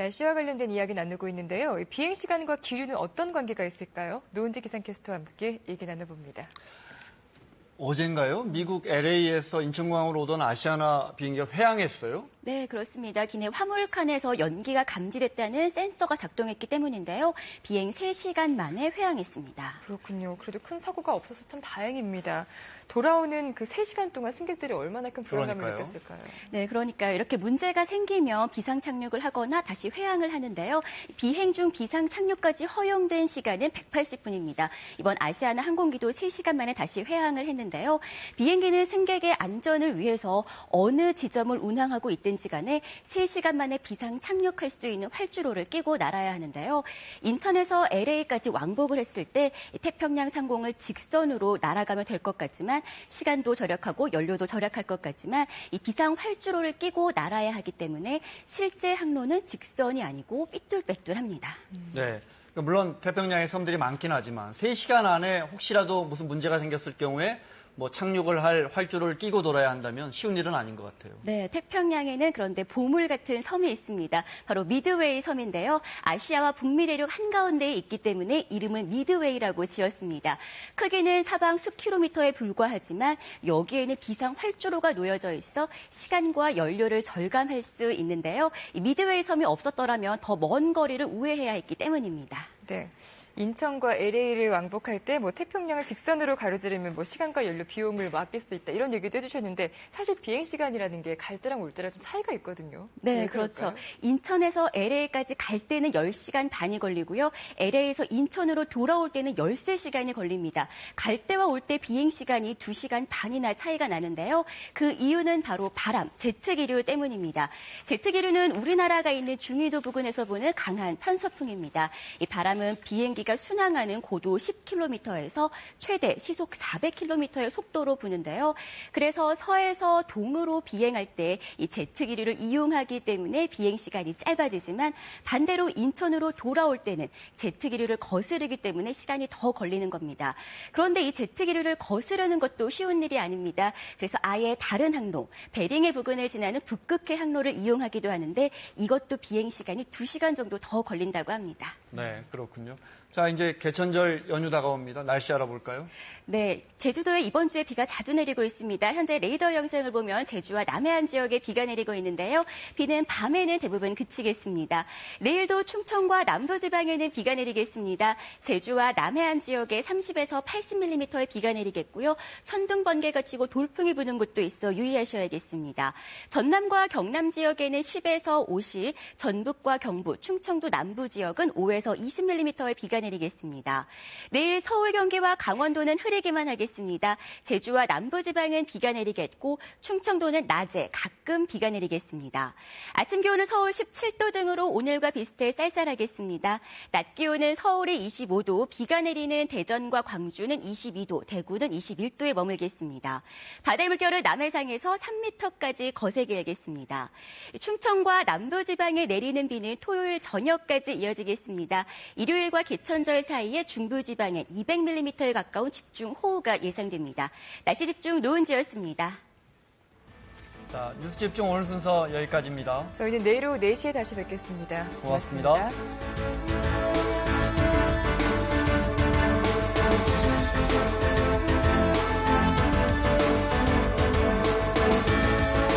날씨와 관련된 이야기 나누고 있는데요. 비행 시간과 기류는 어떤 관계가 있을까요? 노은지 기상캐스터와 함께 얘기 나눠봅니다. 어젠가요? 미국 LA에서 인천공항으로 오던 아시아나 비행기가 회항했어요? 네, 그렇습니다. 기내 화물칸에서 연기가 감지됐다는 센서가 작동했기 때문인데요. 비행 3시간 만에 회항했습니다. 그렇군요. 그래도 큰 사고가 없어서 참 다행입니다. 돌아오는 그 3시간 동안 승객들이 얼마나 큰 불안감을 느꼈을까요? 네, 그러니까요. 이렇게 문제가 생기면 비상 착륙을 하거나 다시 회항을 하는데요. 비행 중 비상 착륙까지 허용된 시간은 180분입니다. 이번 아시아나 항공기도 3시간 만에 다시 회항을 했는데요. 비행기는 승객의 안전을 위해서 어느 지점을 운항하고 있든지 간에 3시간 만에 비상 착륙할 수 있는 활주로를 끼고 날아야 하는데요. 인천에서 LA까지 왕복을 했을 때 태평양 상공을 직선으로 날아가면 될 것 같지만 시간도 절약하고 연료도 절약할 것 같지만 이 비상 활주로를 끼고 날아야 하기 때문에 실제 항로는 직선이 아니고 삐뚤빼뚤합니다. 네. 물론 태평양에 섬들이 많긴 하지만 3시간 안에 혹시라도 무슨 문제가 생겼을 경우에 착륙을 할 활주로를 끼고 돌아야 한다면 쉬운 일은 아닌 것 같아요. 네, 태평양에는 그런데 보물 같은 섬이 있습니다. 바로 미드웨이 섬인데요. 아시아와 북미 대륙 한가운데에 있기 때문에 이름을 미드웨이라고 지었습니다. 크기는 사방 수킬로미터에 불과하지만 여기에는 비상 활주로가 놓여져 있어 시간과 연료를 절감할 수 있는데요. 이 미드웨이 섬이 없었더라면 더 먼 거리를 우회해야 했기 때문입니다. 네. 인천과 LA를 왕복할 때 태평양을 직선으로 가로지르면 시간과 연료 비용을 아낄 수 있다 이런 얘기도 해주셨는데 사실 비행 시간이라는 게 갈 때랑 올 때랑 좀 차이가 있거든요. 네, 그렇죠. 인천에서 LA까지 갈 때는 10시간 반이 걸리고요. LA에서 인천으로 돌아올 때는 13시간이 걸립니다. 갈 때와 올 때 비행 시간이 2시간 반이나 차이가 나는데요. 그 이유는 바로 바람, 제트 기류 때문입니다. 제트 기류는 우리나라가 있는 중위도 부근에서 부는 강한 편서풍입니다. 이 바람은 비행기가 순항하는 고도 10km에서 최대 시속 400km의 속도로 부는데요. 그래서 서에서 동으로 비행할 때 이 제트 기류를 이용하기 때문에 비행 시간이 짧아지지만 반대로 인천으로 돌아올 때는 제트 기류를 거스르기 때문에 시간이 더 걸리는 겁니다. 그런데 이 제트 기류를 거스르는 것도 쉬운 일이 아닙니다. 그래서 아예 다른 항로, 베링해 부근을 지나는 북극해 항로를 이용하기도 하는데 이것도 비행 시간이 2시간 정도 더 걸린다고 합니다. 네, 그렇군요. 자, 이제 개천절 연휴 다가옵니다. 날씨 알아볼까요? 네, 제주도에 이번 주에 비가 자주 내리고 있습니다. 현재 레이더 영상을 보면 제주와 남해안 지역에 비가 내리고 있는데요. 비는 밤에는 대부분 그치겠습니다. 내일도 충청과 남부지방에는 비가 내리겠습니다. 제주와 남해안 지역에 30에서 80mm의 비가 내리겠고요. 천둥, 번개가 치고 돌풍이 부는 곳도 있어 유의하셔야겠습니다. 전남과 경남 지역에는 10에서 50, 전북과 경부, 충청도 남부 지역은 5에서 20mm의 비가 내리겠습니다. 내일 서울, 경기와 강원도는 흐리기만 하겠습니다. 제주와 남부지방은 비가 내리겠고 충청도는 낮에 가끔 비가 내리겠습니다. 아침 기온은 서울 17도 등으로 오늘과 비슷해 쌀쌀하겠습니다. 낮 기온은 서울이 25도, 비가 내리는 대전과 광주는 22도, 대구는 21도에 머물겠습니다. 바다의 물결은 남해상에서 3m까지 거세게 일겠습니다. 충청과 남부지방에 내리는 비는 토요일 저녁까지 이어지겠습니다. 일요일과 개천절 사이에 중부지방엔 200mm에 가까운 집중호우가 예상됩니다. 날씨 집중 노은지였습니다. 자, 뉴스 집중 오늘 순서 여기까지입니다. 저희는 내일 오후 4시에 다시 뵙겠습니다. 고맙습니다. 고맙습니다.